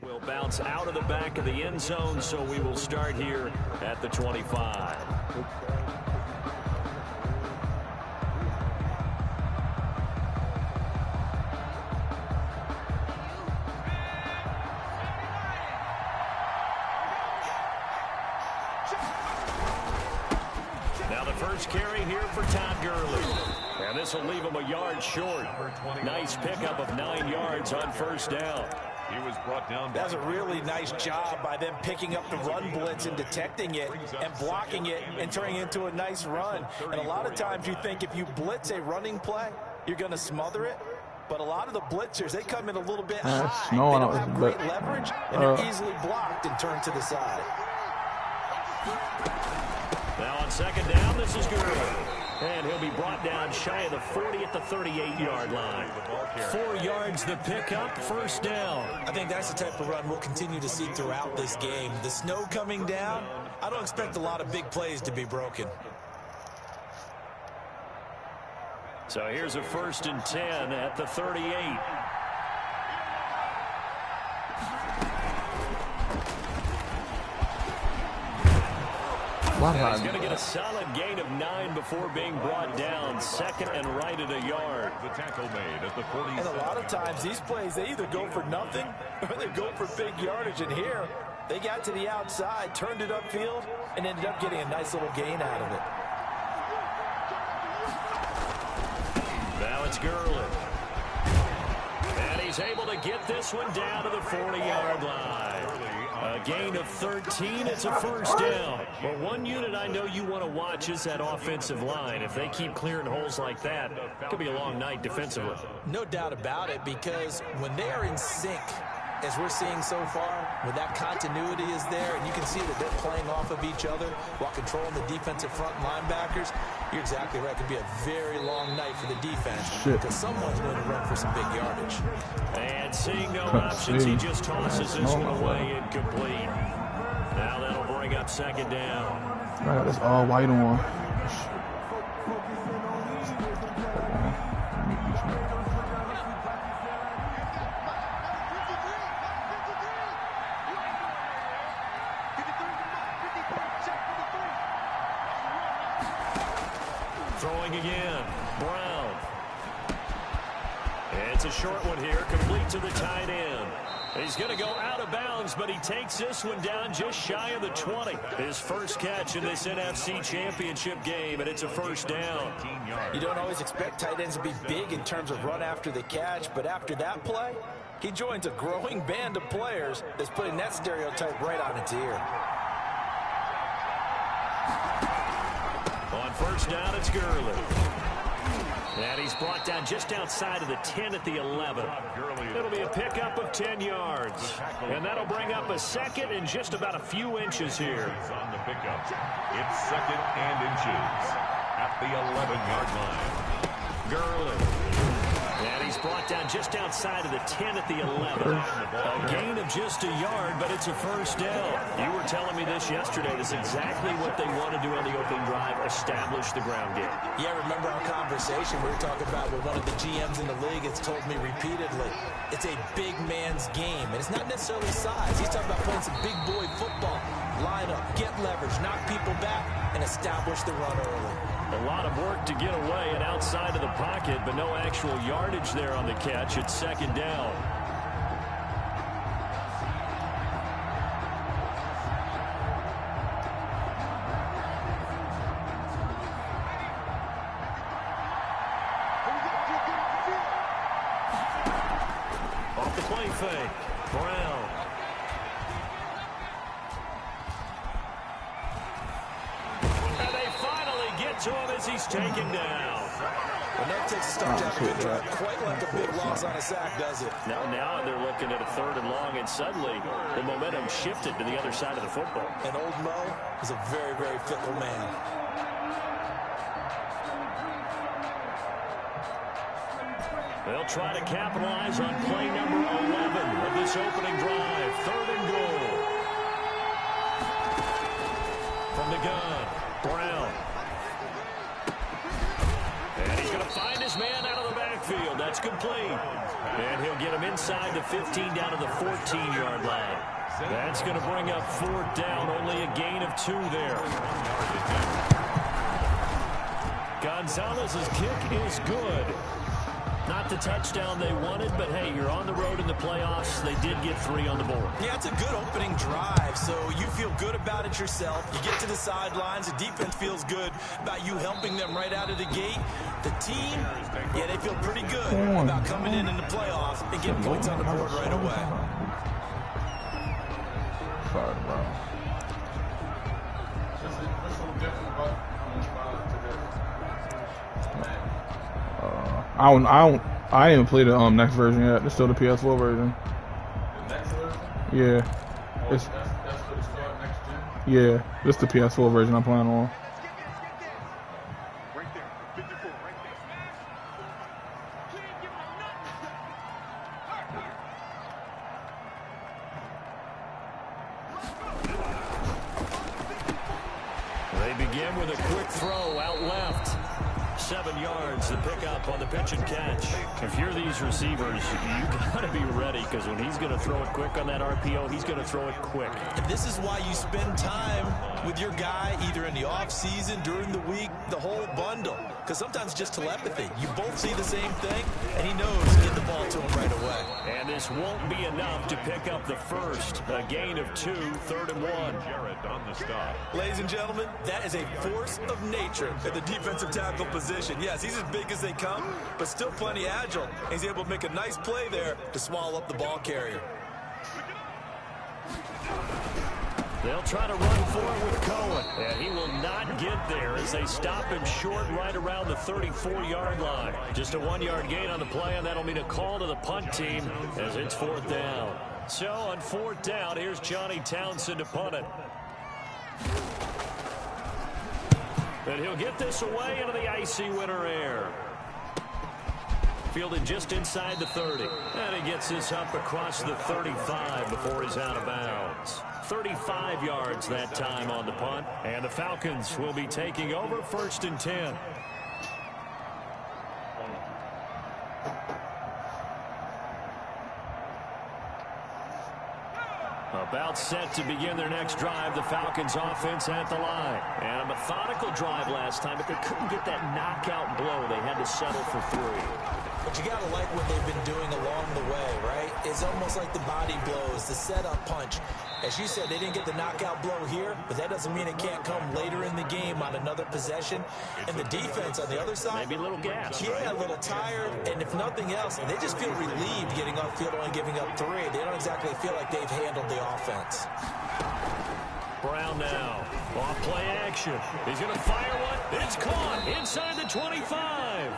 Will bounce out of the back of the end zone, so we will start here at the 25. Now the first carry here for Todd Gurley. And this will leave him a yard short. Nice pickup of 9 yards on first down. He was brought down. That's a really nice job by them picking up the run blitz and detecting it and blocking it and turning it into a nice run. And a lot of times you think if you blitz a running play, you're going to smother it. But a lot of the blitzers, they come in a little bit high. They don't have great leverage, and they're easily blocked and turned to the side. Now on second down, this is Gurley. And he'll be brought down shy of the 40 at the 38-yard line. 4 yards the pickup, first down. I think that's the type of run we'll continue to see throughout this game. The snow coming down, I don't expect a lot of big plays to be broken. So here's a 1st and 10 at the 38. He's going to get a solid gain of 9 before being brought down. 2nd and right at a yard. The tackle made at the 40. And a lot of times these plays, they either go for nothing or they go for big yardage. And here, they got to the outside, turned it upfield, and ended up getting a nice little gain out of it. Now it's Gurley. And he's able to get this one down to the 40-yard line. A gain of 13. It's a first down. Well, one unit I know you want to watch is that offensive line. If they keep clearing holes like that, it could be a long night defensively. No doubt about it, because when they are in sync, as we're seeing so far, when that continuity is there, and you can see that they're playing off of each other while controlling the defensive front linebackers, you're exactly right. It could be a very long night for the defense because someone's going to run for some big yardage. And seeing no options, he just tosses this one away incomplete. Now that'll bring up second down. Right, that's all white on. Throwing again, Brown. It's a short one here, complete to the tight end. He's going to go out of bounds, but he takes this one down just shy of the 20. His first catch in this NFC Championship game, and it's a first down. You don't always expect tight ends to be big in terms of run after the catch, but after that play, he joins a growing band of players that's putting that stereotype right on its ear. On first down, it's Gurley. And he's brought down just outside of the 10 at the 11. It'll be a pickup of 10 yards. And that'll bring up a second and just about a few inches here. On the pickup, it's 2nd and inches at the 11-yard line. Gurley. And he's brought down just outside of the 10 at the 11. A gain of just a yard, but it's a first down. You were telling me this yesterday. This is exactly what they want to do on the opening drive, establish the ground game. Yeah, remember our conversation we were talking about with one of the GMs in the league has told me repeatedly, it's a big man's game, and it's not necessarily size. He's talking about playing some big boy football. Line up, get leverage, knock people back, and establish the run early. A lot of work to get away and outside of the pocket, but no actual yardage there on the catch. It's second down. Off the play fake, Brown. To him as he's taken down. When that takes a start to have a good drive, quite like a big loss on a sack, does it? Now they're looking at a 3rd and long, and suddenly the momentum shifted to the other side of the football. And old Mo is a very, very fickle man. They'll try to capitalize on play number 11 of this opening drive. 3rd and goal. From the gun, Brown. And he's going to find his man out of the backfield. That's complete. And he'll get him inside the 15 down to the 14-yard line. That's going to bring up 4th down. Only a gain of 2 there. Gonzalez's kick is good. Not the touchdown they wanted, but hey, you're on the road in the playoffs. They did get 3 on the board. Yeah, it's a good opening drive, so you feel good about it yourself. You get to the sidelines. The defense feels good about you helping them right out of the gate. The team, yeah, they feel pretty good about coming in the playoffs and getting points on the board right away. Sorry, bro. I didn't even play the next version yet. It's still the PS4 version. The next version? Yeah. That's for the start next gen? Yeah, this is the PS4 version I'm playing on. Right there, 54, right there. They begin with a quick throw out left. 7 yards to pick up on the pitch and catch. If you're these receivers, you got to be ready, because when he's going to throw it quick on that RPO, he's going to throw it quick. And this is why you spend time with your guy either in the offseason, during the week, the whole bundle. Because sometimes it's just telepathy. You both see the same thing, and he knows to get the ball to him right away. And this won't be enough to pick up the first. A gain of 2, 3rd and 1. Jarrett on the stop. Ladies and gentlemen, that is a force of nature at the defensive tackle position. Yes, he's as big as they come, but still plenty agile. He's able to make a nice play there to swallow up the ball carrier. They'll try to run for it with Cohen, and he will not get there as they stop him short right around the 34-yard line. Just a 1-yard gain on the play, and that'll mean a call to the punt team as it's 4th down. So on 4th down, here's Johnny Townsend to punt it. And he'll get this away into the icy winter air. Fielded just inside the 30. And he gets this up across the 35 before he's out of bounds. 35 yards that time on the punt. And the Falcons will be taking over 1st and 10. About set to begin their next drive, the Falcons offense at the line. And a methodical drive last time, but they couldn't get that knockout blow. They had to settle for 3. But you got to like what they've been doing along the way, right? It's almost like the body blows, the setup punch. As you said, they didn't get the knockout blow here, but that doesn't mean it can't come later in the game on another possession. And the defense on the other side, maybe a little gas, yeah, right? A little tired. And if nothing else, they just feel relieved getting off field, only giving up 3. They don't exactly feel like they've handled the offense. Brown now. Off play action. He's going to fire one. It's caught inside the 25.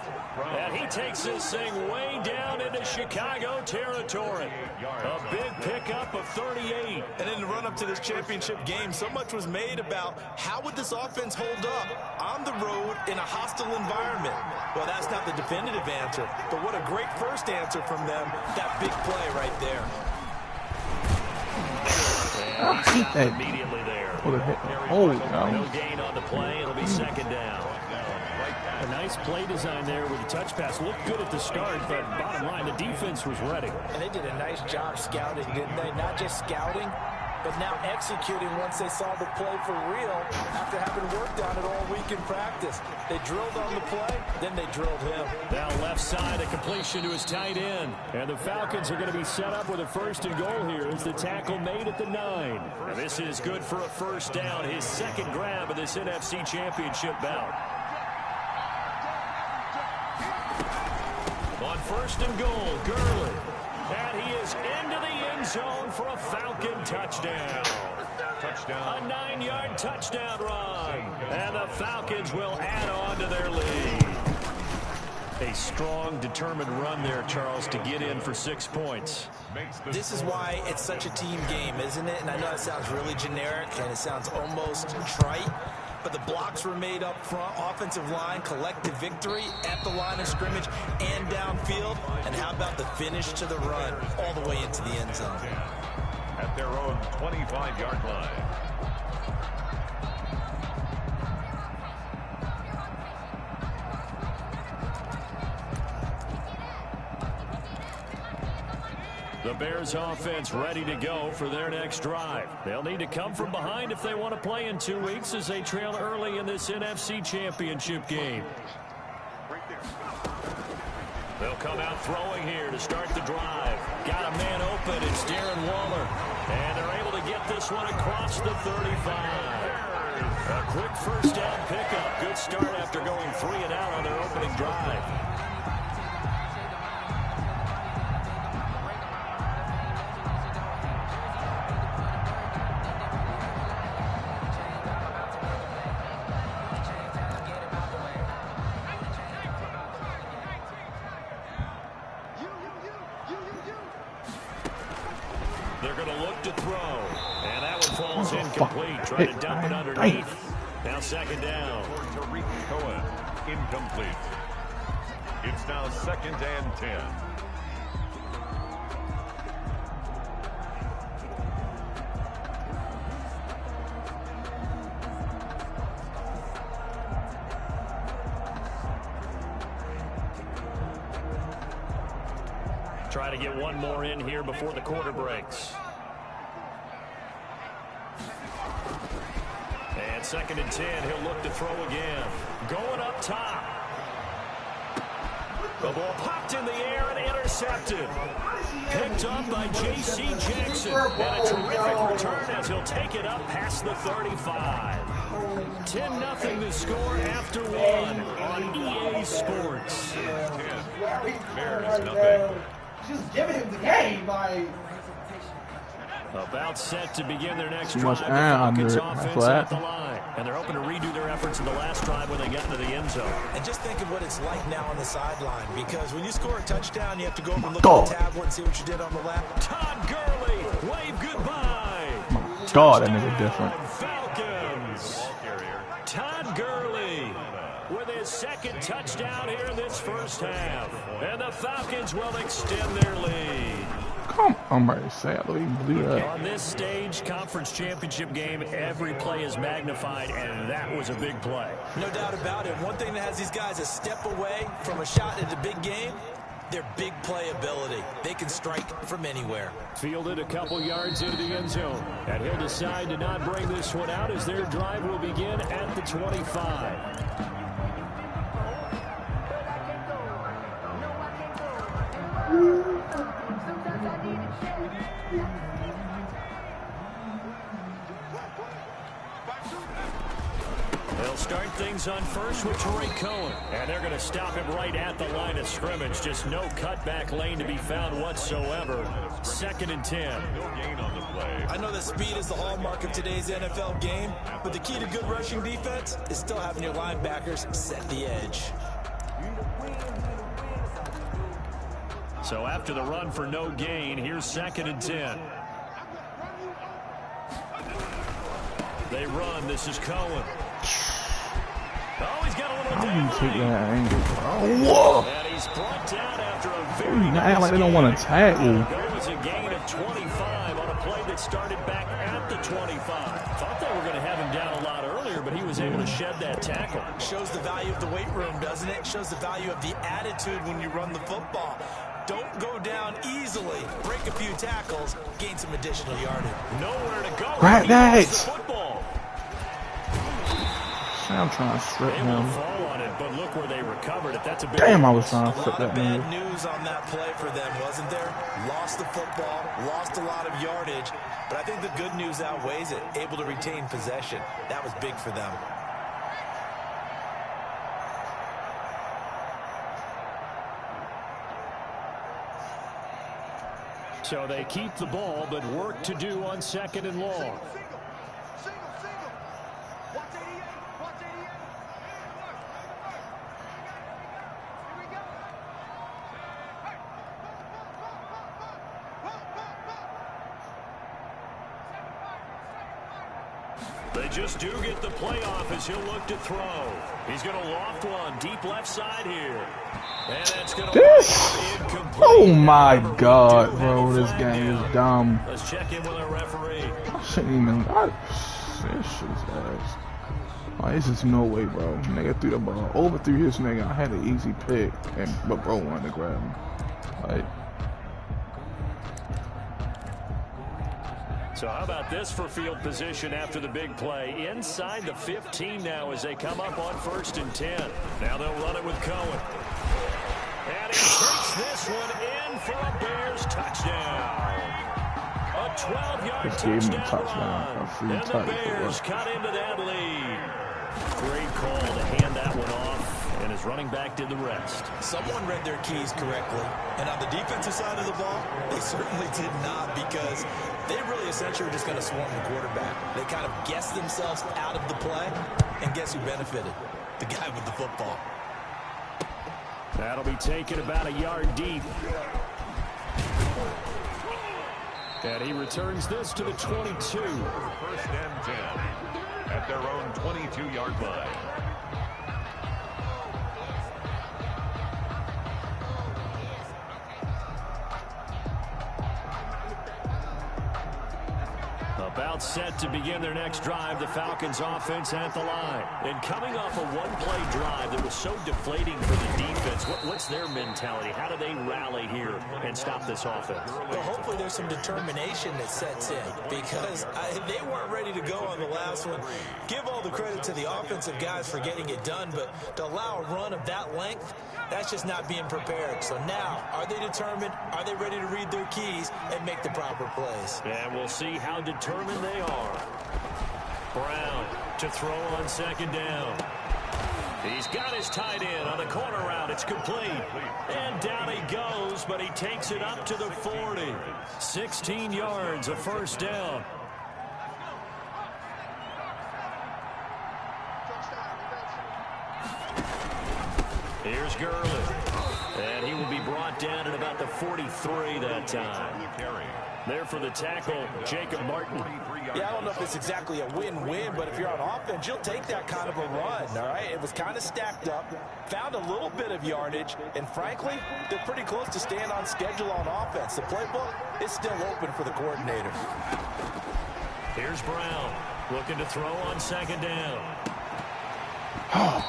And he takes this thing way down into Chicago territory. A big pickup of 38. And in the run-up to this championship game, so much was made about how would this offense hold up on the road in a hostile environment. Well, that's not the definitive answer, but what a great first answer from them. That big play right there. And he stopped immediately there. Oh, no gain on the play. It'll be 2nd down. A nice play design there with the touch pass. Looked good at the start, but bottom line, the defense was ready. And they did a nice job scouting, didn't they? Not just scouting, but now executing once they saw the play for real after having worked on it all week in practice. They drilled on the play, then they drilled him. Now left side, a completion to his tight end. And the Falcons are going to be set up with a 1st and goal here as the tackle made at the 9. And this is good for a 1st down, his 2nd grab of this NFC Championship bout. On 1st and goal, Gurley. And he is into the end zone for a Falcon touchdown. A 9-yard touchdown run. And the Falcons will add on to their lead. A strong, determined run there, Charles, to get in for 6 points. This is why it's such a team game, isn't it? And I know it sounds really generic and it sounds almost trite, but the blocks were made up front, offensive line, collective victory at the line of scrimmage and downfield. And how about the finish to the run all the way into the end zone? At their own 25-yard line. The Bears offense ready to go for their next drive. They'll need to come from behind if they want to play in 2 weeks as they trail early in this NFC Championship game. They'll come out throwing here to start the drive. Got a man open. It's Darren Waller. And they're able to get this one across the 35. A quick first down pickup. Good start after going 3 and out on their opening drive. They're going to look to throw. And that one falls incomplete. Trying to dump it underneath. Now second down. Cohen, incomplete. It's now 2nd and 10. Try to get one more in here before the quarter breaks. And 2nd and 10, he'll look to throw again. Going up top. The ball popped in the air and intercepted. Picked up by J.C. Jackson. And a terrific return as he'll take it up past the 35. 10-0 the score after 1 on EA Sports. 10. Bears nothing. Just giving him the game, like. About set to begin their next Too drive. much The air Falcons under it. offense at the line. And they're hoping to redo their efforts in the last drive when they got into the end zone. And just think of what it's like now on the sideline, because when you score a touchdown, you have to go over and look at the tablet and see what you did on the left. Todd Gurley, wave goodbye. God, that nigga different. Falcons. Todd Gurley with his 2nd touchdown here in this first half. And the Falcons will extend their lead. Come on, I'm ready to say, I don't even believe that. On this stage, conference championship game, every play is magnified, and that was a big play. No doubt about it. One thing that has these guys a step away from a shot at a big game, their big play ability. They can strike from anywhere. Fielded a couple yards into the end zone. And he'll decide to not bring this one out as their drive will begin at the 25. They'll start things on first with Troy Cohen. And they're going to stop him right at the line of scrimmage. Just no cutback lane to be found whatsoever. 2nd and 10. No gain on the play. I know that speed is the hallmark of today's NFL game, but the key to good rushing defense is still having your linebackers set the edge. So after the run for no gain, here's 2nd and 10. They run. This is Cohen. Oh, he's got a little down. Whoa! And he's brought down after a very They act like they don't want to tackle. There was a gain of 25 on a play that started back at the 25. Thought they were going to have him down a lot earlier, but he was able to shed that tackle. Shows the value of the weight room, doesn't it? Shows the value of the attitude when you run the football. Don't go down easily. Break a few tackles. Gain some additional yardage. Nowhere to go. Grab that! Football. I'm trying to strip They him. won't fall on it, but look where they recovered it. That's a big Damn, I was trying A to flip lot of that bad nigga. news on that play for them, wasn't there? Lost the football, lost a lot of yardage, but I think the good news outweighs it. Able to retain possession. That was big for them. So they keep the ball, but work to do on 2nd and long. They just do get the playoff as he'll look to throw. He's going to loft one deep left side here. And that's going to This? incomplete. Oh my god, bro, this game is dumb. Let's check in with our referee. I shouldn't even. This shit is ass. Oh, this is no way, bro. Nigga threw the ball. Overthrew his nigga. I had an easy pick, but bro wanted to grab him. Like, So how about this for field position after the big play? Inside the 15 now as they come up on 1st and 10. Now they'll run it with Cohen. And he takes this one in for a Bears touchdown. A 12-yard touchdown run. And the Bears cut into that lead. Great call to hand that one off, and his running back did the rest. Someone read their keys correctly, and on the defensive side of the ball, they certainly did not, because they really essentially were just going to swarm the quarterback. They kind of guessed themselves out of the play, and guess who benefited? The guy with the football. That'll be taken about a yard deep. And he returns this to the 22. 1st and 10 at their own 22-yard line. About set to begin their next drive, the Falcons offense at the line. And coming off a one-play drive that was so deflating for the defense, what's their mentality? How do they rally here and stop this offense? Well, hopefully there's some determination that sets in, because they weren't ready to go on the last one. Give all the credit to the offensive guys for getting it done, but to allow a run of that length, that's just not being prepared. So now, are they determined? Are they ready to read their keys and make the proper plays? And we'll see how determined they are. Brown to throw on 2nd down. He's got his tight end on the corner route. It's complete. And down he goes, but he takes it up to the 40. 16 yards, a 1st down. Here's Gurley. And he will be brought down at about the 43 that time. There for the tackle, Jacob Martin. Yeah, I don't know if it's exactly a win-win, but if you're on offense, you'll take that kind of a run, all right? It was kind of stacked up, found a little bit of yardage, and frankly, they're pretty close to staying on schedule on offense. The playbook is still open for the coordinator. Here's Brown, looking to throw on 2nd down.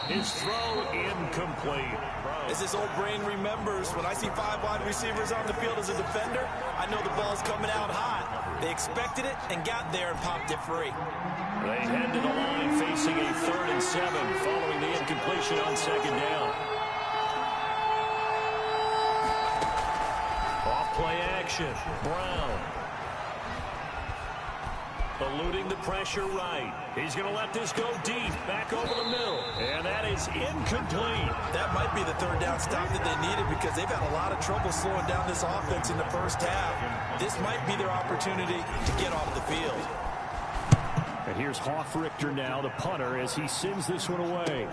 His throw incomplete. As this old brain remembers, when I see 5 wide receivers on the field as a defender, I know the ball's coming out hot. They expected it and got there and popped it free. They head to the line facing a 3rd and 7 following the incompletion on 2nd down. Off play action. Brown. Eluding the pressure right. He's going to let this go deep, back over the middle. And that is incomplete. That might be the 3rd down stop that they needed, because they've had a lot of trouble slowing down this offense in the 1st half. This might be their opportunity to get off the field. And here's Hoff-Richter now, the punter, as he sends this one away.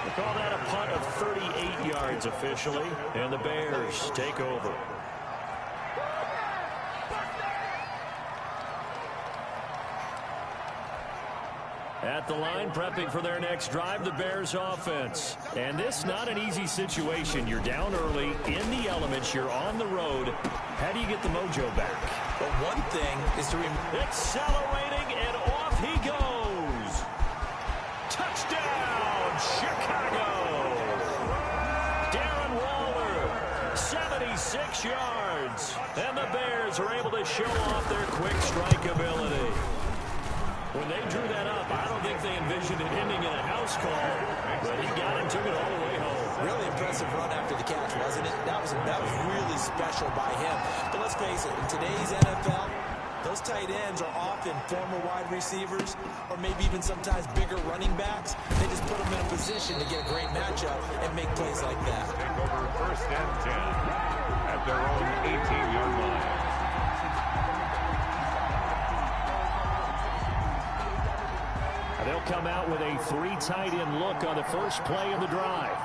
They call that a punt of 38 yards officially, and the Bears take over. At the line, prepping for their next drive, the Bears offense. And this not an easy situation. You're down early, in the elements, you're on the road. How do you get the mojo back? But one thing is to accelerating, and off he goes. Touchdown, Chicago. Darren Waller, 76 yards. And the Bears are able to show off their quick strike ability. When they drew that up, I don't think they envisioned it ending in a house call, but he got it, took it all the way home. Really impressive run after the catch, wasn't it? That was really special by him. But let's face it, in today's NFL, those tight ends are often former wide receivers, or maybe even sometimes bigger running backs. They just put them in a position to get a great matchup and make plays like that. Take over 1st and 10 at their own 18-yard line. They'll come out with a 3 tight end look on the first play of the drive.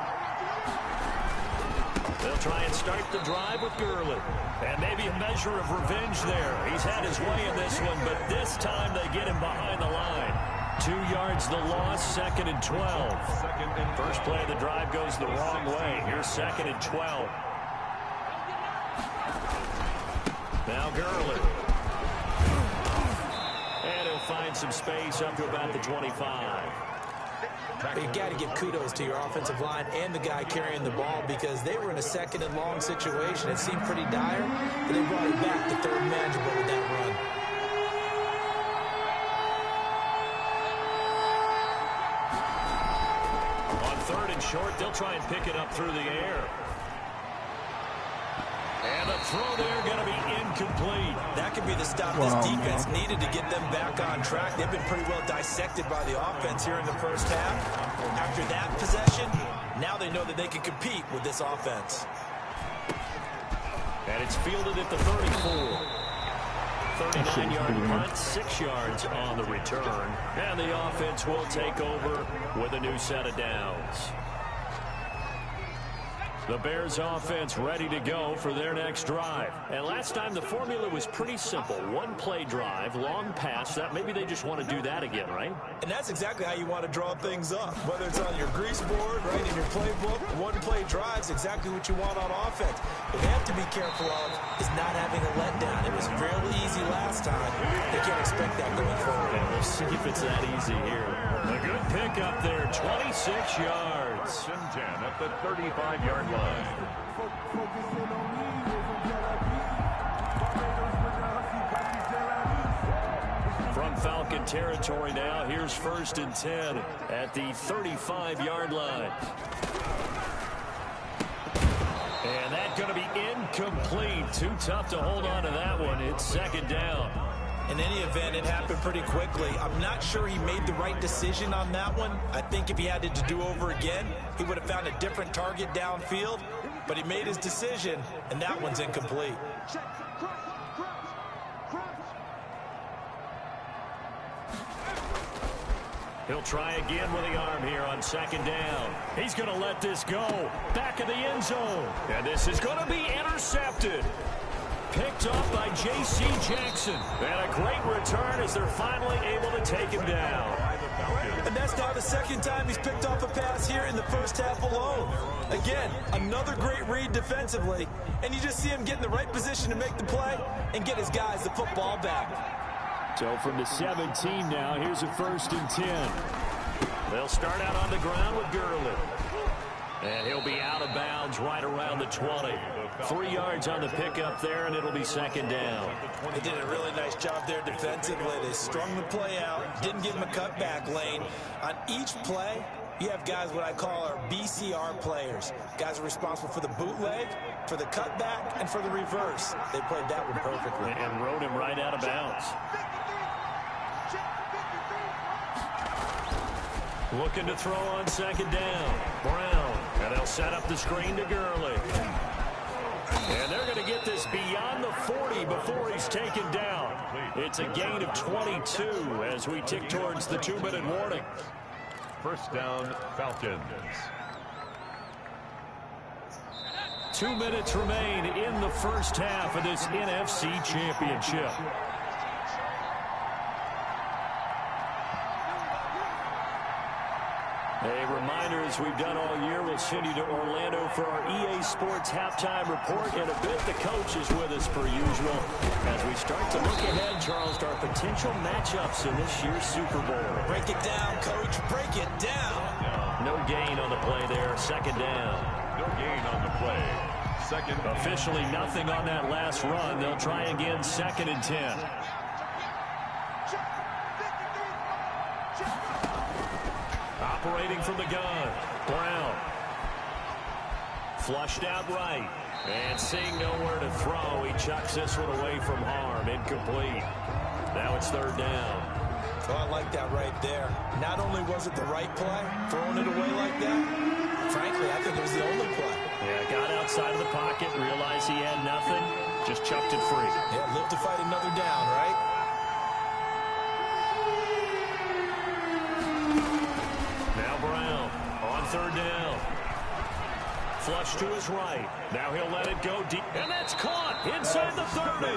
They'll try and start the drive with Gurley. And maybe a measure of revenge there. He's had his way in this one, but this time they get him behind the line. 2 yards the loss, 2nd and 12. First play of the drive goes the wrong way. Here's 2nd and 12. Now Gurley. And he'll find some space up to about the 25. You got to give kudos to your offensive line and the guy carrying the ball, because they were in a 2nd and long situation. It seemed pretty dire. and they brought it back to third manageable with that run. On third and short, they'll try and pick it up through the air. And a throw there going to be incomplete. That could be the stop this defense needed to get them back on track. They've been pretty well dissected by the offense here in the first half. After that possession, now they know that they can compete with this offense. And it's fielded at the 34. 39-yard punt, 6 yards on the return. And the offense will take over with a new set of downs. The Bears offense ready to go for their next drive. And last time the formula was pretty simple. One-play drive, long pass. That maybe they just want to do that again, right? And that's exactly how you want to draw things up. Whether it's on your grease board, right, in your playbook, one-play drive is exactly what you want on offense. What they have to be careful of is not having a letdown. It was fairly easy last time. They can't expect that going forward. And we'll see if it's that easy here. A good pickup there, 26 yards. 10 at the 35-yard line. From Falcon territory now, here's 1st and 10 at the 35-yard line. And that's going to be incomplete. Too tough to hold on to that one. It's 2nd down. In any event, it happened pretty quickly. I'm not sure he made the right decision on that one. I think if he had it to do over again, he would have found a different target downfield. But he made his decision, and that one's incomplete. He'll try again with the arm here on 2nd down. He's going to let this go. Back of the end zone. And this is going to be intercepted. Picked off by J.C. Jackson. And a great return as they're finally able to take him down. And that's now the 2nd time he's picked off a pass here in the first half alone. Again, another great read defensively. And you just see him get in the right position to make the play and get his guys the football back. So from the 17 now, here's a 1st and 10. They'll start out on the ground with Gurley. And he'll be out of bounds right around the 20. 3 yards on the pickup there, and it'll be 2nd down. They did a really nice job there defensively. They strung the play out, didn't give him a cutback lane. On each play, you have guys what I call our BCR players. Guys are responsible for the bootleg, for the cutback, and for the reverse. They played that one perfectly. And rode him right out of bounds. Looking to throw on 2nd down. Brown. And they'll set up the screen to Gurley. And they're going to get this beyond the 40 before he's taken down. It's a gain of 22 as we tick towards the 2-minute warning. 1st down, Falcons. 2 minutes remain in the first half of this NFC Championship. A reminder, as we've done all year, we'll send you to Orlando for our EA Sports halftime report. In a bit, the coach is with us per usual as we start to look ahead, Charles, to our potential matchups in this year's Super Bowl. Break it down, coach. Break it down. No gain on the play there. 2nd down. No gain on the play. 2nd. Officially nothing on that last run. They'll try again 2nd and 10. Operating from the gun. Brown. Flushed out right. And seeing nowhere to throw, he chucks this one away from harm. Incomplete. Now it's 3rd down. Well, I like that right there. Not only was it the right play, throwing it away like that, frankly, I think it was the only play. Yeah, got outside of the pocket, realized he had nothing, just chucked it free. Yeah, live to fight another down, right? Now Brown on 3rd down. Flush to his right. Now he'll let it go deep. And that's caught inside the 30.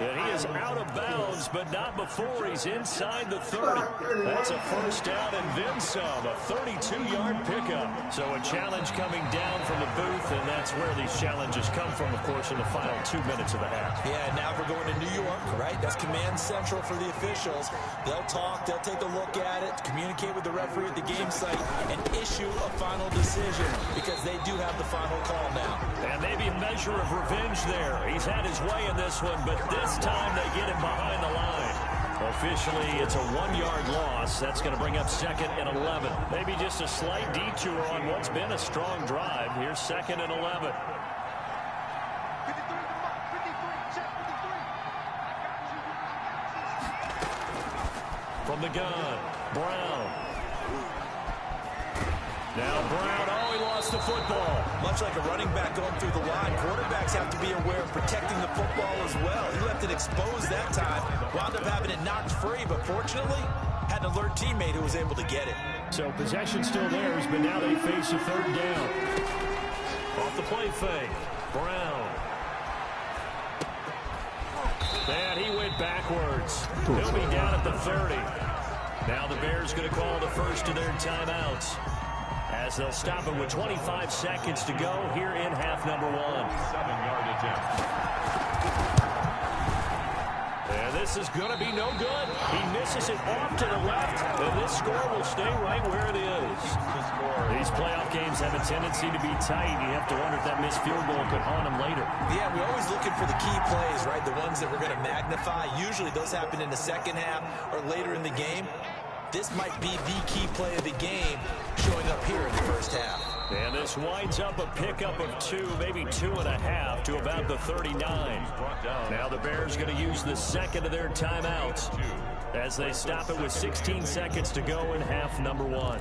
And he is out of bounds, but not before he's inside the 30. That's a 1st down and then some. A 32-yard pickup. So a challenge coming down from the booth, and that's where these challenges come from, of course, in the final 2 minutes of the half. Yeah, now we're going to New York, right? That's command central for the officials. They'll talk, they'll take a look at it, communicate with the referee at the game site, and issue a final decision because they do have have the final call now. And maybe a measure of revenge there. He's had his way in this one, but this time they get him behind the line. Officially, it's a 1-yard loss. That's going to bring up 2nd and 11. Maybe just a slight detour on what's been a strong drive. Here's 2nd and 11. From the gun, Brown. Now Brown, he lost the football. Much like a running back going through the line, quarterbacks have to be aware of protecting the football as well. He left it exposed that time, wound up having it knocked free, but fortunately, had an alert teammate who was able to get it. So possession still theirs, but now they face a 3rd down. Off the play fake, Brown. And he went backwards. He'll be down at the 30. Now the Bears going to call the first of their timeouts, as they'll stop it with 25 seconds to go here in half number 1. 7-yard attempt. And this is going to be no good. He misses it off to the left, and this score will stay right where it is. These playoff games have a tendency to be tight. You have to wonder if that missed field goal could haunt him later. Yeah, we're always looking for the key plays, right? The ones that we're going to magnify. Usually those happen in the second half or later in the game. This might be the key play of the game showing up here in the first half. And this winds up a pickup of 2, maybe 2.5 to about the 39. Now the Bears going to use the second of their timeouts as they stop it with 16 seconds to go in half number 1.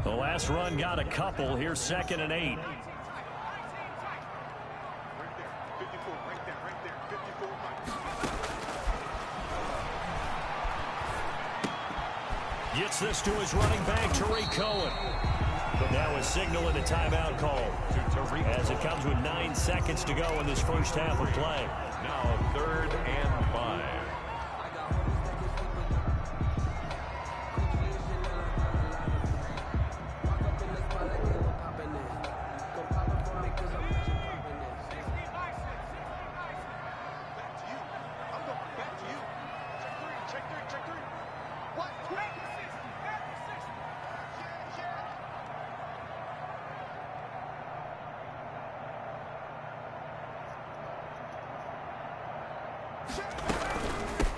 The last run got a couple. Here's 2nd and 8. Gets this to his running back, Tariq Cohen. But now a signal and a timeout call as it comes with 9 seconds to go in this first half of play. Now 3rd and 5.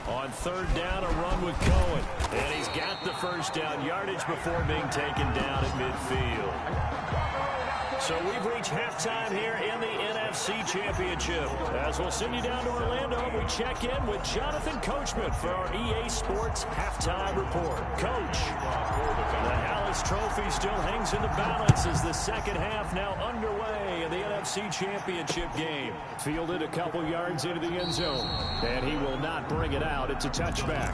On 3rd down, a run with Cohen. And he's got the first down yardage before being taken down at midfield. So we've reached halftime here in the NFC Championship. As we'll send you down to Orlando, we check in with Jonathan Coachman for our EA Sports Halftime Report. Coach, the Hallis Trophy still hangs in the balance as the second half now underway in the NFC Championship game. Fielded a couple yards into the end zone, and he will not bring it out. It's a touchback.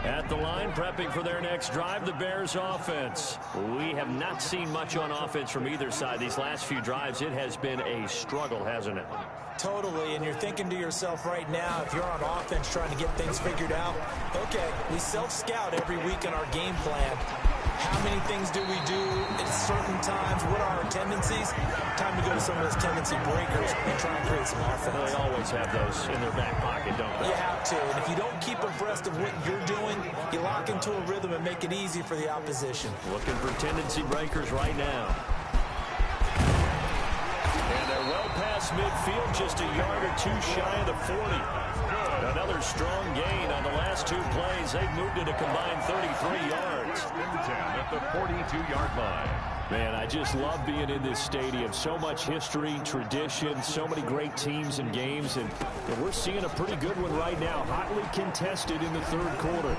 At the line, prepping for their next drive, the Bears offense. We have not seen much on offense from either side these last few drives. It has been a struggle, hasn't it? Totally, and you're thinking to yourself right now, if you're on offense trying to get things figured out, okay, we self-scout every week in our game plan. How many things do we do at certain times? What are our tendencies? Time to go to some of those tendency breakers and try and create some offense. They always have those in their back pocket, don't they? You have to, and if you don't keep abreast of what you're doing, you lock into a rhythm and make it easy for the opposition. Looking for tendency breakers right now. And they're well past midfield, just a yard or two shy of the 40. Another strong gain on the last 2 plays. They've moved it a combined 33 yards. At the 42-yard line. Man, I just love being in this stadium. So much history, tradition, so many great teams and games. And we're seeing a pretty good one right now. Hotly contested in the 3rd quarter.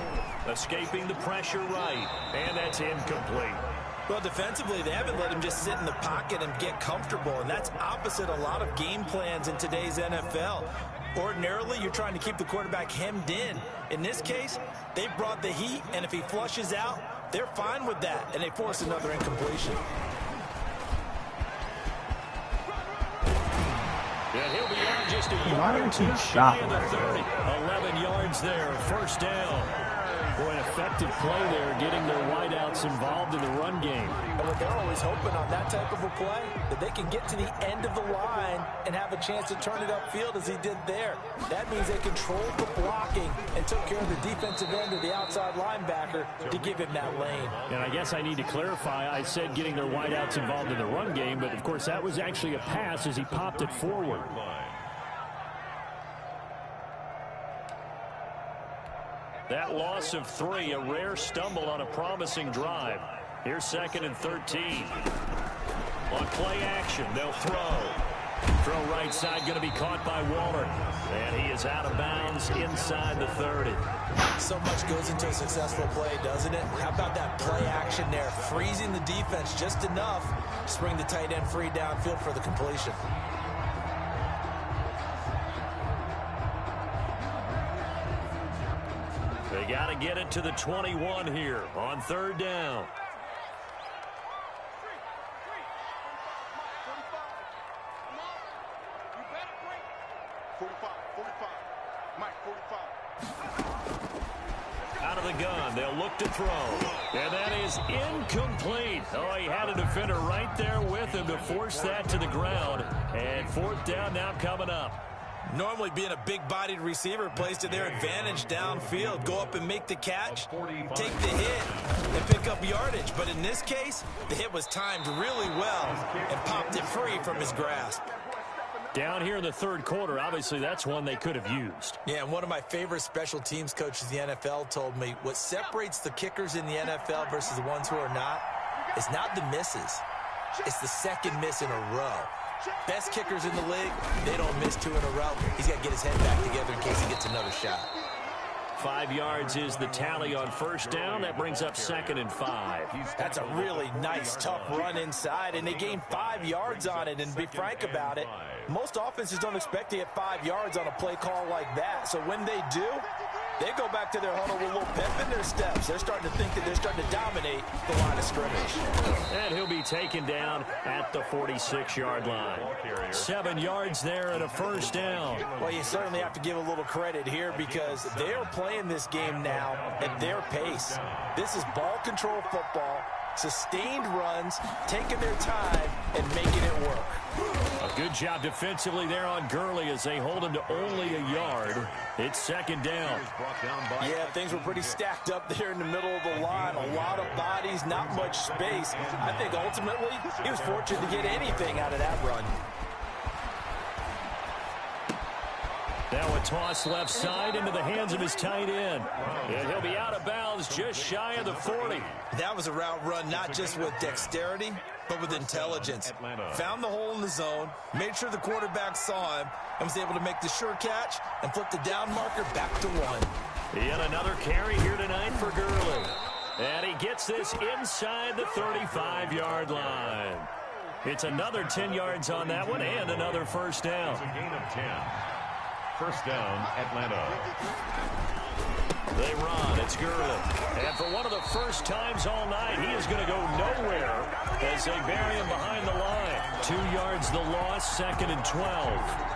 Escaping the pressure right. And that's incomplete. Well, defensively, they haven't let him just sit in the pocket and get comfortable, and that's opposite a lot of game plans in today's NFL. Ordinarily, you're trying to keep the quarterback hemmed in. In this case, they brought the heat, and if he flushes out, they're fine with that, and they force another incompletion. And he'll be out just a yard or two shy of the 30. 11 yards there, first down. Boy, an effective play there, getting their wideouts involved in the run game. And they're always hoping on that type of a play, that they can get to the end of the line and have a chance to turn it upfield as he did there. That means they controlled the blocking and took care of the defensive end or the outside linebacker to give him that lane. And I guess I need to clarify, I said getting their wideouts involved in the run game, but of course that was actually a pass as he popped it forward. That loss of 3, a rare stumble on a promising drive. Here's 2nd and 13. On play action, they'll throw. Throw right side, going to be caught by Waller. And he is out of bounds inside the 30. So much goes into a successful play, doesn't it? How about that play action there? Freezing the defense just enough to bring the tight end free downfield for the completion. They got to get it to the 21 here on 3rd down. Out of the gun, they'll look to throw. And that is incomplete. Oh, he had a defender right there with him to force that to the ground. And 4th down now coming up. Normally being a big-bodied receiver plays to their advantage downfield. Go up and make the catch, take the hit, and pick up yardage. But in this case, the hit was timed really well and popped it free from his grasp. Down here in the 3rd quarter, obviously that's one they could have used. Yeah, and one of my favorite special teams coaches in the NFL told me what separates the kickers in the NFL versus the ones who are not is not the misses. It's the second miss in a row. Best kickers in the league, they don't miss 2 in a row. He's got to get his head back together in case he gets another shot. 5 yards is the tally on 1st down. That brings up 2nd and 5. That's a really nice, tough run inside, and they gained 5 yards on it. And to be frank about it, most offenses don't expect to get 5 yards on a play call like that. So when they do, they go back to their huddle with a little pep in their steps. They're starting to think that they're starting to dominate the line of scrimmage. And he'll be taken down at the 46-yard line. 7 yards there and a 1st down. Well, you certainly have to give a little credit here because they are playing this game now at their pace. This is ball control football, sustained runs, taking their time, and making it work. A good job defensively there on Gurley as they hold him to only a yard. It's 2nd down. Yeah, things were pretty stacked up there in the middle of the line. A lot of bodies, not much space. I think ultimately he was fortunate to get anything out of that run. Now a toss left side into the hands of his tight end. And he'll be out of bounds just shy of the 40. That was a route run not just with dexterity, but with intelligence. Found the hole in the zone, made sure the quarterback saw him, and was able to make the sure catch and flip the down marker back to 1. Yet another carry here tonight for Gurley. And he gets this inside the 35-yard line. It's another 10 yards on that one and another 1st down. It's a gain of 10. 1st down, Atlanta. They run. It's Gurley. And for one of the first times all night, he is going to go nowhere as they bury him behind the line. 2 yards the loss, 2nd and 12.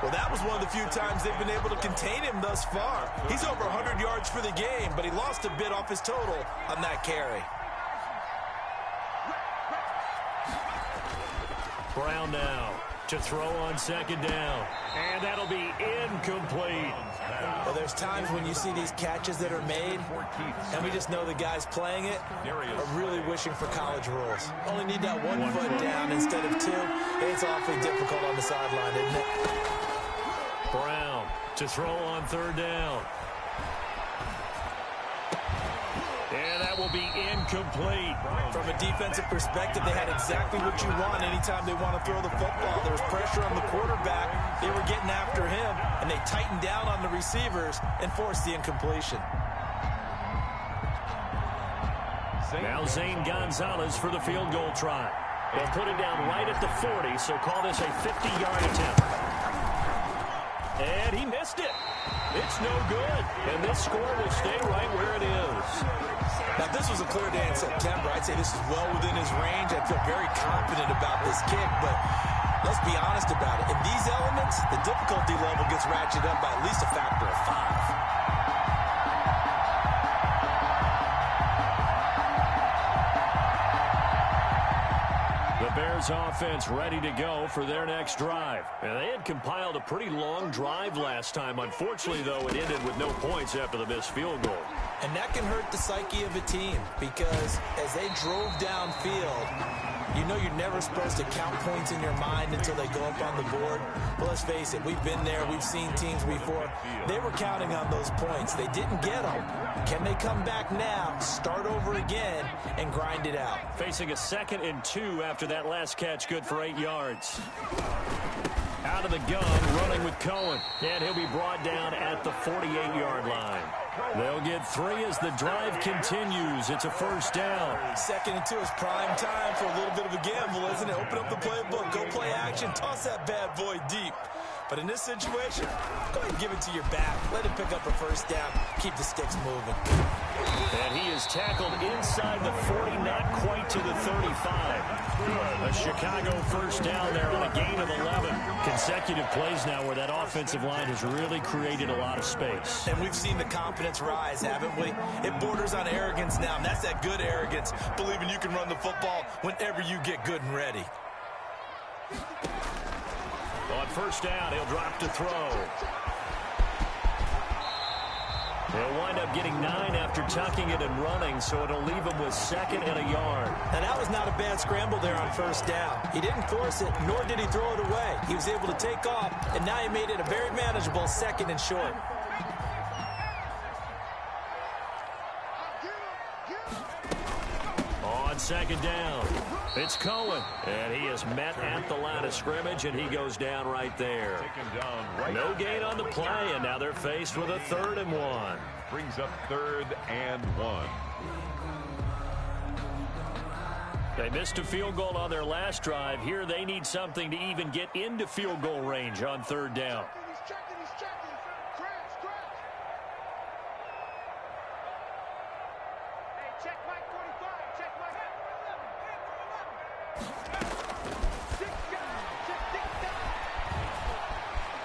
Well, that was one of the few times they've been able to contain him thus far. He's over 100 yards for the game, but he lost a bit off his total on that carry. Brown now to throw on 2nd down. And that'll be incomplete. Well, there's times when you see these catches that are made, and we just know the guys playing it are really wishing for college rules. Only need that one foot down instead of 2. It's awfully difficult on the sideline, isn't it? Brown to throw on 3rd down. And that will be incomplete. From a defensive perspective, they had exactly what you want anytime they want to throw the football. There was pressure on the quarterback. They were getting after him, and they tightened down on the receivers and forced the incompletion. Now Zane Gonzalez for the field goal try. They'll put it down right at the 40, so call this a 50-yard attempt. And he missed it. It's no good. And this score will stay right where it is. Now, if this was a clear day in September, I'd say this is well within his range. I feel very confident about this kick, but Let's be honest about it. In these elements, the difficulty level gets ratcheted up by at least a factor of 5. The Bears offense ready to go for their next drive. And they had compiled a pretty long drive last time. Unfortunately, though, it ended with no points after the missed field goal. And that can hurt the psyche of a team because as they drove downfield, you know you're never supposed to count points in your mind until they go up on the board. But let's face it, we've been there. We've seen teams before. They were counting on those points. They didn't get them. Can they come back now, start over again, and grind it out? Facing a 2nd and 2 after that last catch, good for 8 yards. Out of the gun, running with Cohen. And he'll be brought down at the 48-yard line. They'll get 3 as the drive continues. It's a 1st down. 2nd and 2 is prime time for a little bit of a gamble, isn't it? Open up the playbook, go play action, toss that bad boy deep. But in this situation, go ahead and give it to your back. Let him pick up a 1st down. Keep the sticks moving. And he is tackled inside the 40, not quite to the 35. A Chicago 1st down there on a gain of 11. Consecutive plays now where that offensive line has really created a lot of space. And we've seen the confidence rise, haven't we? It borders on arrogance now, and that's that good arrogance, believing you can run the football whenever you get good and ready. On 1st down, he'll drop to throw. They'll wind up getting 9 after tucking it and running, so it'll leave him with 2nd and a yard. And that was not a bad scramble there on 1st down. He didn't force it, nor did he throw it away. He was able to take off, and now he made it a very manageable 2nd and short. On 2nd down, it's Cohen, and he is met at the line of scrimmage, and he goes down right there. No gain on the play, and now they're faced with a 3rd and 1. Brings up 3rd and 1. They missed a field goal on their last drive. Here they need something to even get into field goal range on 3rd down.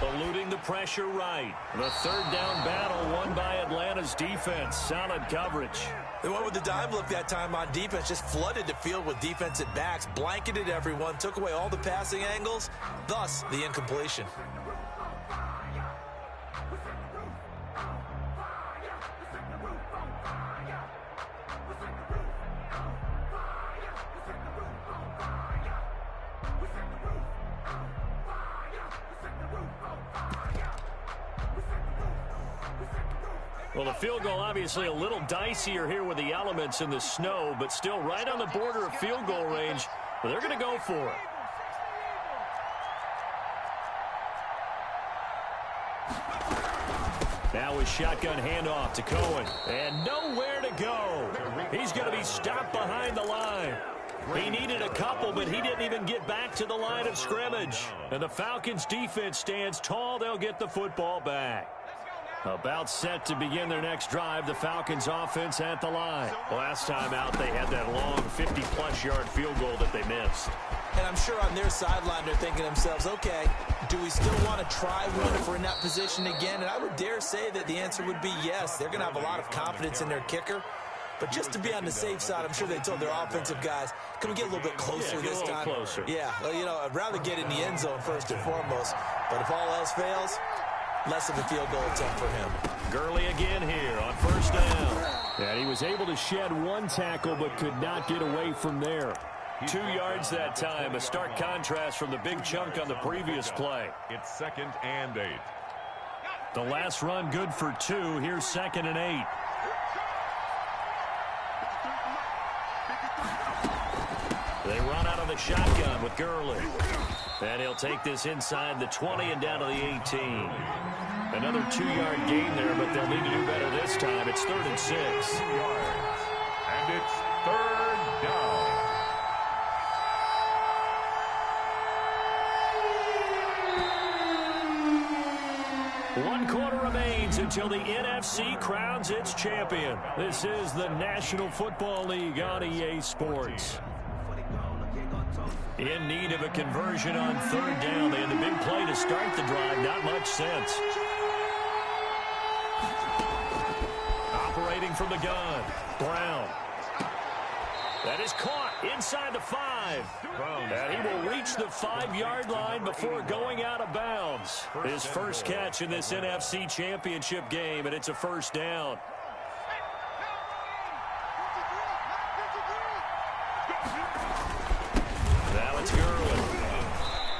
Eluding the pressure right. The 3rd down battle won by Atlanta's defense. Solid coverage. They went with the dime look that time on defense. Just flooded the field with defensive backs. Blanketed everyone. Took away all the passing angles. Thus, the incompletion. Well, the field goal obviously a little dicier here with the elements in the snow, but still right on the border of field goal range. But they're going to go for it. Now a shotgun handoff to Cohen. And nowhere to go. He's going to be stopped behind the line. He needed a couple, but he didn't even get back to the line of scrimmage. And the Falcons defense stands tall. They'll get the football back. About set to begin their next drive, the Falcons offense at the line. Last time out, they had that long 50-plus yard field goal that they missed. And I'm sure on their sideline, they're thinking to themselves, okay, do we still want to try one if we're in that position again? And I would dare say that the answer would be yes. They're going to have a lot of confidence in their kicker. But just to be on the safe side, I'm sure they told their offensive guys, can we get a little bit closer this time? Closer. Yeah, well, you know, I'd rather get in the end zone first and foremost. But if all else fails, less of a field goal attempt for him. Gurley again here on 1st down. And he was able to shed one tackle but could not get away from there. 2 yards that time, a stark contrast from the big chunk on the previous play. It's 2nd and 8. The last run good for 2. Here's 2nd and 8. They run out of the shotgun with Gurley. And he'll take this inside the 20 and down to the 18. Another 2-yard gain there, but they'll need to do better this time. It's 3rd and 6. And it's 3rd down. One quarter remains until the NFC crowns its champion. This is the National Football League on EA Sports. In need of a conversion on third down. They had the big play to start the drive. Not much sense. Operating from the gun. Brown. That is caught inside the 5. And he will reach the 5-yard line before going out of bounds. His first catch in this NFC Championship game, and it's a first down. Now it's Gurley.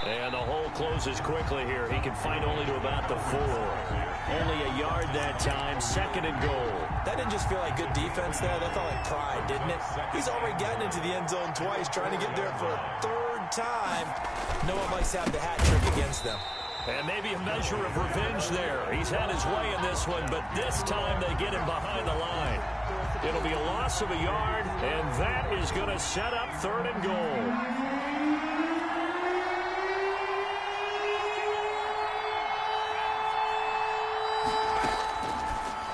And the hole closes quickly here. He can find only to about the 4. Only a yard that time, 2nd and goal. That didn't just feel like good defense there. That felt like pride, didn't it? He's already gotten into the end zone twice, trying to get there for a 3rd time. No one likes to have the hat trick against them. And maybe a measure of revenge there. He's had his way in this one, but this time they get him behind the line. It'll be a loss of a yard, and that is going to set up 3rd and goal.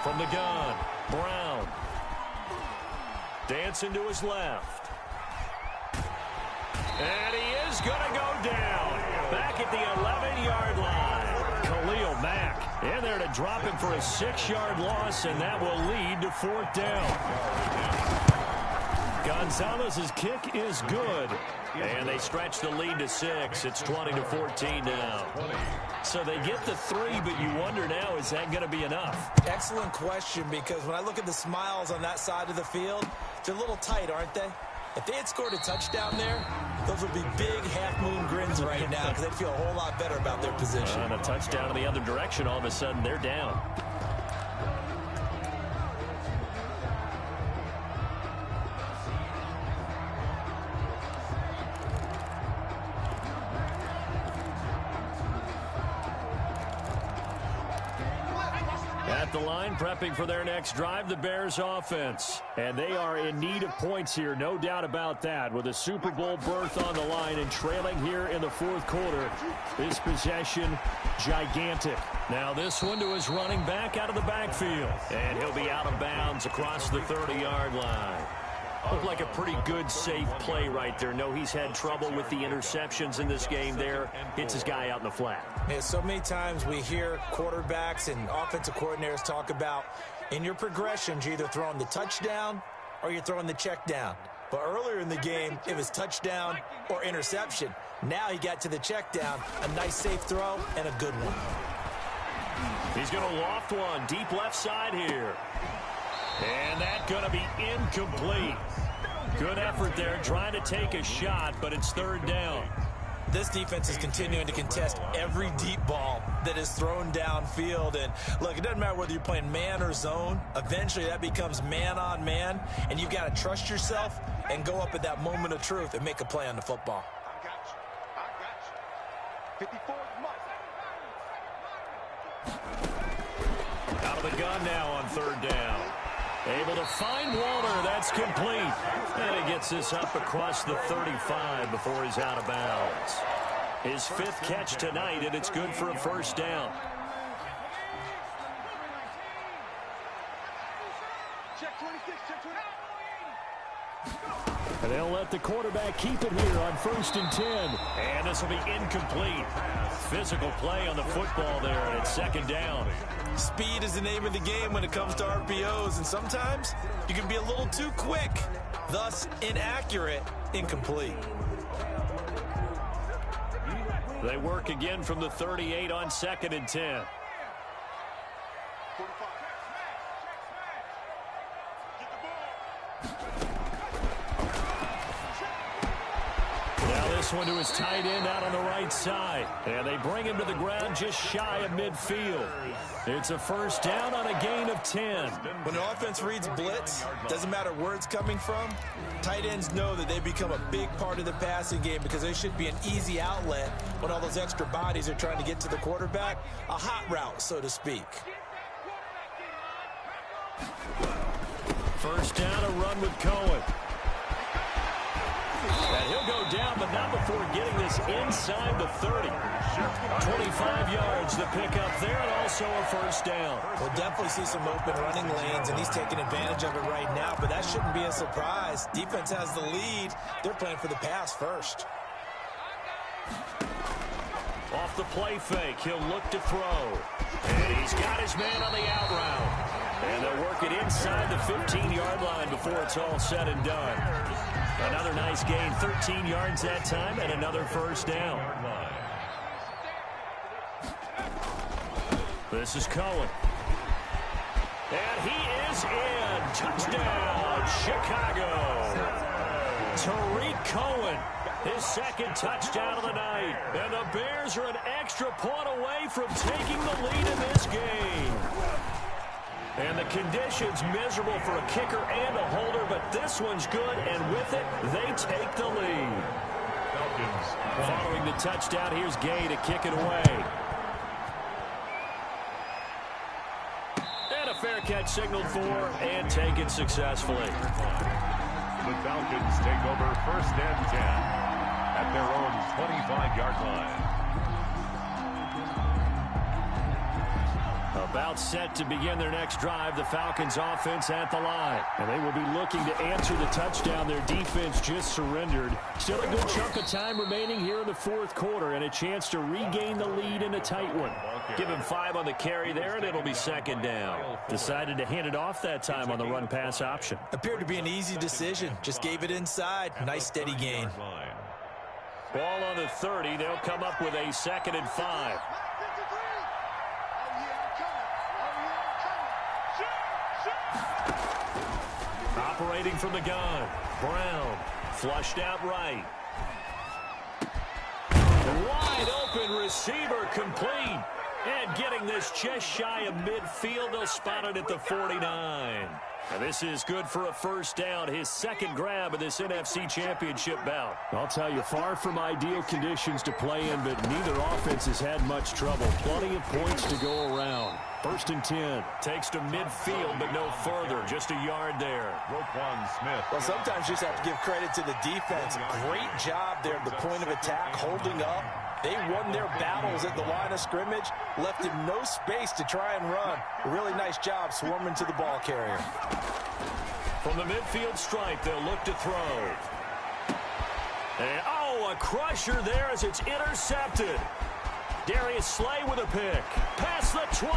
From the gun, Brown. Dancing to his left. And he is going to go down. Back at the 11-yard line. Khalil Mack in there to drop him for a 6-yard loss, and that will lead to 4th down. Gonzalez's kick is good. And they stretch the lead to 6. It's 20-14 now. So they get the 3, but you wonder now, is that going to be enough? Excellent question, because when I look at the smiles on that side of the field, they're a little tight, aren't they? If they had scored a touchdown there, those would be big half-moon grins right now because they'd feel a whole lot better about their position. And a touchdown in the other direction, all of a sudden they're down. At the line, prepping for their next drive, the Bears offense. And they are in need of points here, no doubt about that. With a Super Bowl berth on the line and trailing here in the 4th quarter. This possession, gigantic. Now this one to his running back out of the backfield. And he'll be out of bounds across the 30-yard line. Looked like a pretty good, safe play right there. No, he's had trouble with the interceptions in this game there. Hits his guy out in the flat. Yeah, so many times we hear quarterbacks and offensive coordinators talk about in your progressions, you're either throwing the touchdown or you're throwing the check down. But earlier in the game, it was touchdown or interception. Now he got to the check down, a nice safe throw and a good one. He's going to loft one deep left side here. And that's going to be incomplete. Good effort there, trying to take a shot, but it's 3rd down. This defense is continuing to contest every deep ball that is thrown downfield. And look, it doesn't matter whether you're playing man or zone. Eventually that becomes man on man, and you've got to trust yourself and go up at that moment of truth and make a play on the football. I got you. 54 Out of the gun now on 3rd down. Able to find Walter. That's complete. And he gets this up across the 35 before he's out of bounds. His 5th catch tonight, and it's good for a 1st down. Check 26, check 26. And they'll let the quarterback keep it here on 1st and 10. And this will be incomplete. Physical play on the football there, and it's 2nd down. Speed is the name of the game when it comes to RPOs, and sometimes you can be a little too quick, thus inaccurate, incomplete. They work again from the 38 on 2nd and 10. This one to his tight end out on the right side. And they bring him to the ground just shy of midfield. It's a 1st down on a gain of 10. When the offense reads blitz, doesn't matter where it's coming from, tight ends know that they become a big part of the passing game because they should be an easy outlet when all those extra bodies are trying to get to the quarterback. A hot route, so to speak. 1st down, a run with Cohen. And he'll go down, but not before getting this inside the 30. 25 yards to pick up there, and also a first down. We'll definitely see some open running lanes, and he's taking advantage of it right now, but that shouldn't be a surprise. Defense has the lead. They're playing for the pass first. Off the play fake, he'll look to throw. And he's got his man on the out route. And they'll work it inside the 15-yard line before it's all said and done. Another nice gain, 13 yards that time, and another first down. This is Cohen. And he is in. Touchdown, Chicago. Tariq Cohen, his second touchdown of the night. And the Bears are an extra point away from taking the lead in this game. And the conditions miserable for a kicker and a holder, but this one's good, and with it, they take the lead. Following the touchdown, here's Gay to kick it away. And a fair catch signaled for and taken successfully. The Falcons take over 1st and 10 at their own 25-yard line. About set to begin their next drive, the Falcons offense at the line. And they will be looking to answer the touchdown their defense just surrendered. Still a good chunk of time remaining here in the 4th quarter and a chance to regain the lead in a tight one. Give him 5 on the carry there, and it'll be 2nd down. Decided to hand it off that time on the run-pass option. Appeared to be an easy decision. Just gave it inside. Nice steady gain. Ball on the 30. They'll come up with a 2nd and 5. Operating from the gun. Brown flushed out right. Wide open receiver complete. And getting this just shy of midfield, they'll spot it at the 49. And this is good for a first down, his 2nd grab of this NFC Championship bout. I'll tell you, far from ideal conditions to play in, but neither offense has had much trouble. Plenty of points to go around. 1st and 10. Takes to midfield, but no further. Just a yard there. Smith. Well, sometimes you just have to give credit to the defense. Great job there at the point of attack, holding up. They won their battles at the line of scrimmage, left him no space to try and run. A really nice job swarming to the ball carrier. From the midfield stripe, they'll look to throw. And, oh, a crusher there as it's intercepted. Darius Slay with a pick. Past the 20.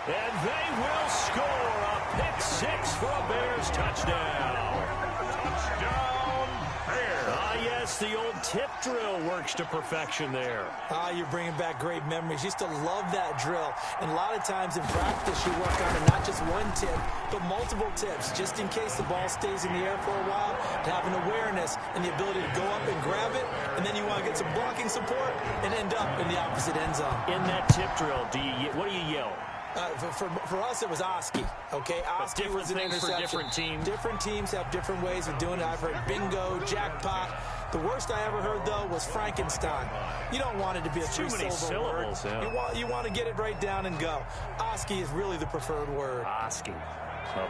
And they will score a pick 6 for a Bears touchdown. Touchdown, Bears. Ah, yes, the old tip drill works to perfection there. Ah, you're bringing back great memories. Used to love that drill. And a lot of times in practice, you work on it, not just one tip, but multiple tips, just in case the ball stays in the air for a while, to have an awareness and the ability to go up and grab it, and then you want to get some blocking support and end up in the opposite end zone. In that tip drill, what do you yell? For us, it was Oski. Okay, Oski was an interception. For different teams. Different teams have different ways of doing it. I've heard bingo, jackpot. The worst I ever heard, though, was Frankenstein. You don't want it to be a three-syllable word. Yeah. You want to get it right down and go. Oski is really the preferred word. Oski.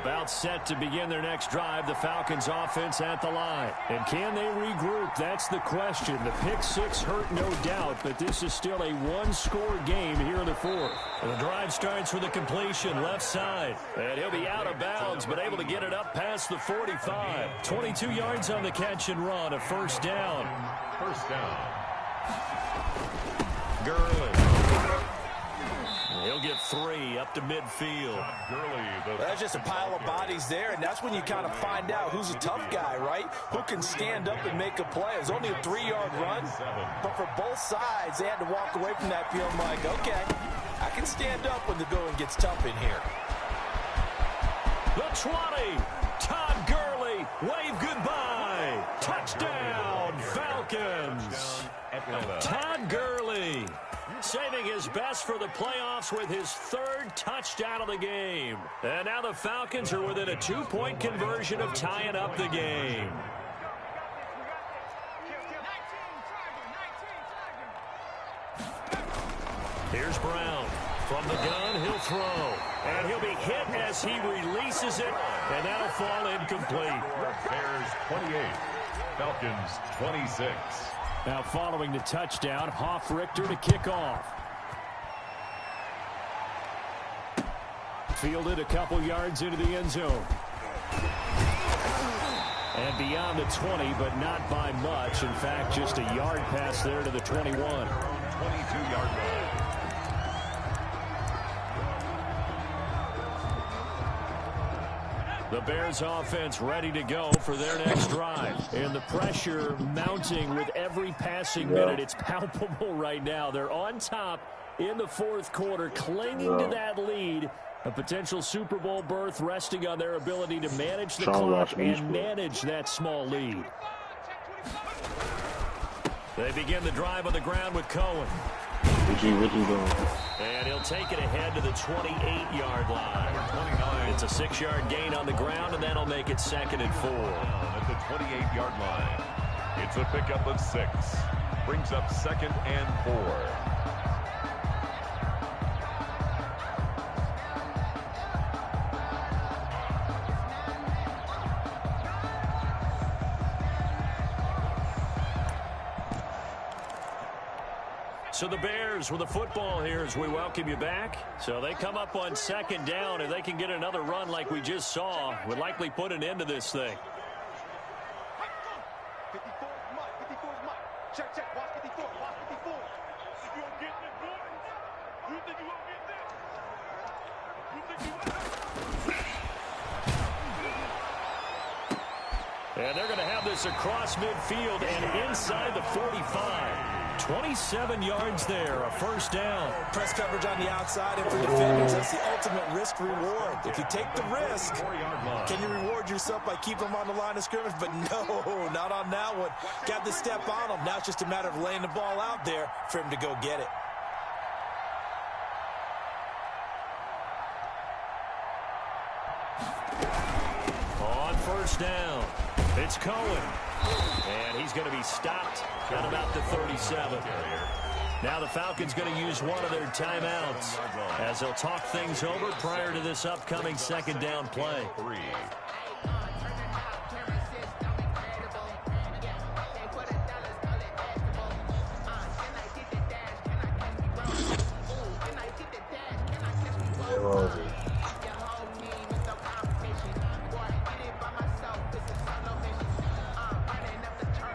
About set to begin their next drive, the Falcons offense at the line. And can they regroup? That's the question. The pick 6 hurt, no doubt, but this is still a one-score game here in the 4th. And the drive starts with a completion left side. And he'll be out of bounds, but able to get it up past the 45. 22 yards on the catch and run, a first down. First down. Gurley. He'll get 3 up to midfield. That's just a pile of bodies there, and that's when you kind of find out who's a tough guy, right? Who can stand up and make a play. It was only a 3-yard run, but for both sides, they had to walk away from that field like, okay, I can stand up when the going gets tough in here. The 20. Todd Gurley. Wave goodbye. Touchdown, Falcons. Todd Gurley saving his best for the playoffs with his 3rd touchdown of the game. And now the Falcons are within a 2-point conversion of tying up the game. Here's Brown. From the gun, he'll throw. And he'll be hit as he releases it, and that'll fall incomplete. Bears 28. Falcons 26. Now following the touchdown, Richter to kick off. Fielded a couple yards into the end zone. And beyond the 20, but not by much. In fact, just a yard pass there to the 21. 22-yard line. The Bears offense ready to go for their next drive. And the pressure mounting with every passing minute. It's palpable right now. They're on top in the fourth quarter, clinging to that lead. A potential Super Bowl berth resting on their ability to manage the clock and manage that small lead. They begin the drive on the ground with Cohen. What you doing? And he'll take it ahead to the 28-yard line. It's a 6-yard gain on the ground, and that'll make it 2nd and 4. At the 28-yard line. It's a pickup of 6. Brings up 2nd and 4. So the Bears with the football here as we welcome you back. So they come up on 2nd down. If they can get another run like we just saw, would likely put an end to this thing. And they're going to have this across midfield and inside the 45. 27 yards there, a 1st down. Press coverage on the outside, and for defenders, that's the ultimate risk reward. If you take the risk, can you reward yourself by keeping them on the line of scrimmage? But no, not on that one. Got the step on them. Now it's just a matter of laying the ball out there for him to go get it. On 1st down, it's Cohen. And he's going to be stopped at about the 37. Now the Falcons going to use one of their timeouts as they'll talk things over prior to this upcoming 2nd down play.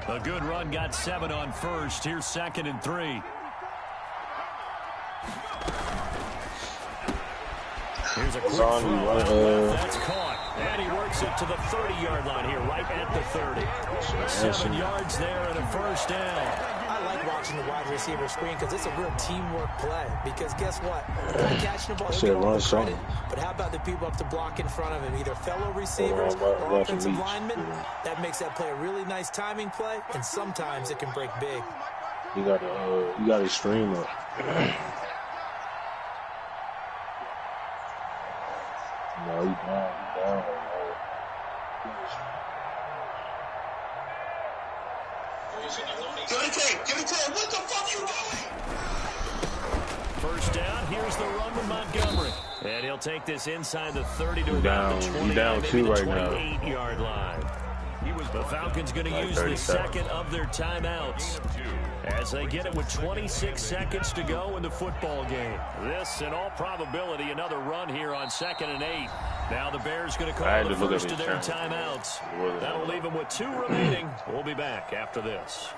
A good run, got 7 on 1st. Here's 2nd and 3. Here's a quick throw. That's caught. And he works it to the 30-yard line here, right at the 30. 7 yards there and a 1st down. I like watching the wide receiver screen because it's a real teamwork play. Because guess what? Not catching the ball, he'll get all the credit. But how about the people up to block in front of him? Either fellow receivers or offensive linemen. That makes that play a really nice timing play, and sometimes it can break big. You got to stream up. No, he's down. Give it to him. What the fuck you doing? 1st down. Here's the run with Montgomery. And he'll take this inside the 30 to about the 29, maybe the 28-yard line. The Falcons going to use the 2nd of their timeouts as they get it with 26 seconds to go in the football game. This, in all probability, another run here on 2nd and 8. Now the Bears going to call the first of their timeouts. That'll leave them with 2 remaining. We'll be back after this.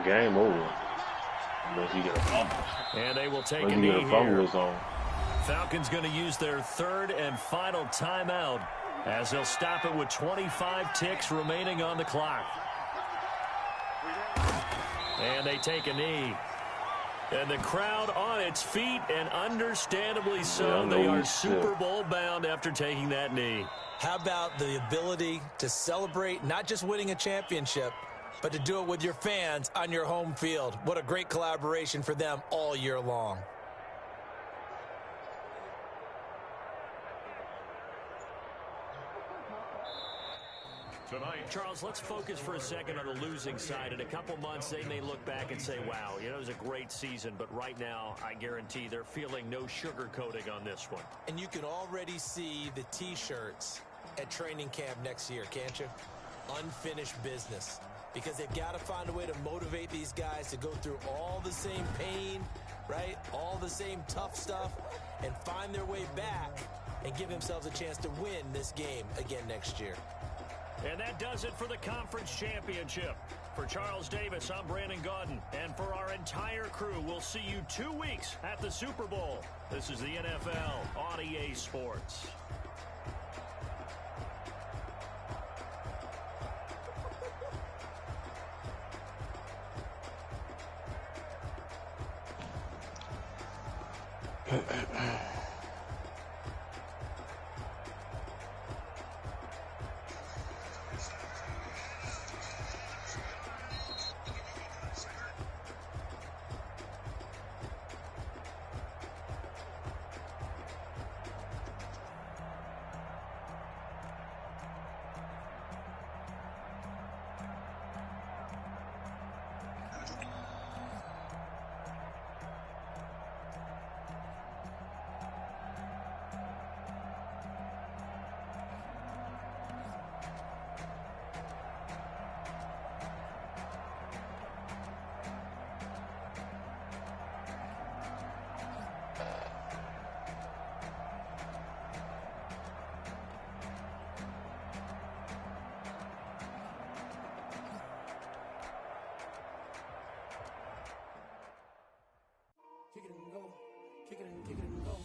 Game over. Unless you get a fumble. And they will take a knee here. Falcons going to use their 3rd and final timeout as they'll stop it with 25 ticks remaining on the clock. And they take a knee. And the crowd on its feet, and understandably so. They are Super Bowl bound after taking that knee. How about the ability to celebrate not just winning a championship, but to do it with your fans on your home field? What a great collaboration for them all year long. Tonight, Charles, let's focus for a second on the losing side. In a couple months, they may look back and say, wow, it was a great season. But right now, I guarantee they're feeling no sugarcoating on this one. And you can already see the T-shirts at training camp next year, can't you? Unfinished business. Because they've got to find a way to motivate these guys to go through all the same pain, right? All the same tough stuff, and find their way back and give themselves a chance to win this game again next year. And that does it for the conference championship. For Charles Davis, I'm Brandon Gaudin. And for our entire crew, we'll see you 2 weeks at the Super Bowl. This is the NFL on EA Sports. Kick it and go. Kick it and go.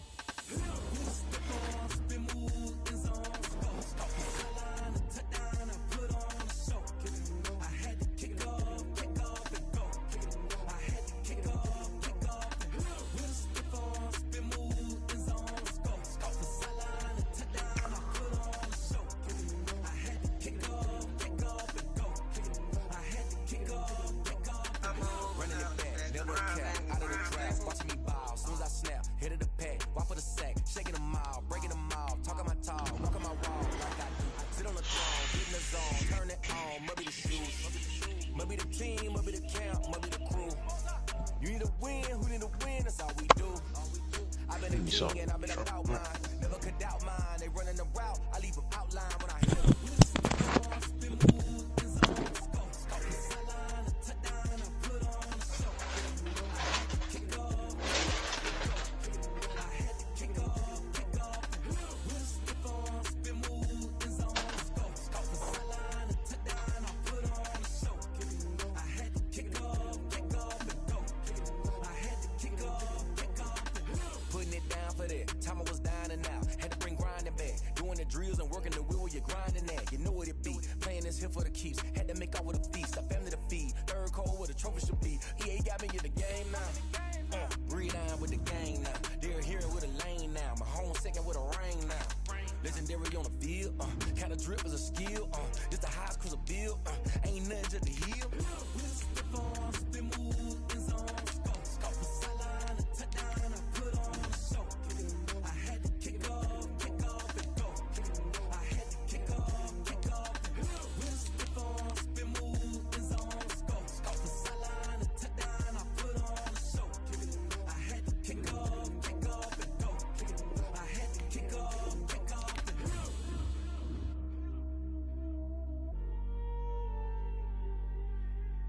For the keeps, had to make out with a feast, a family to feed, third cold where the trophy should be. EA got me in the game now. Breathe down with the gang now. They're here with a lane now. My home second with a ring now. Legendary on the field. Kind of drip is a skill. Just the highest cruise a bill. Ain't nothing just to heal.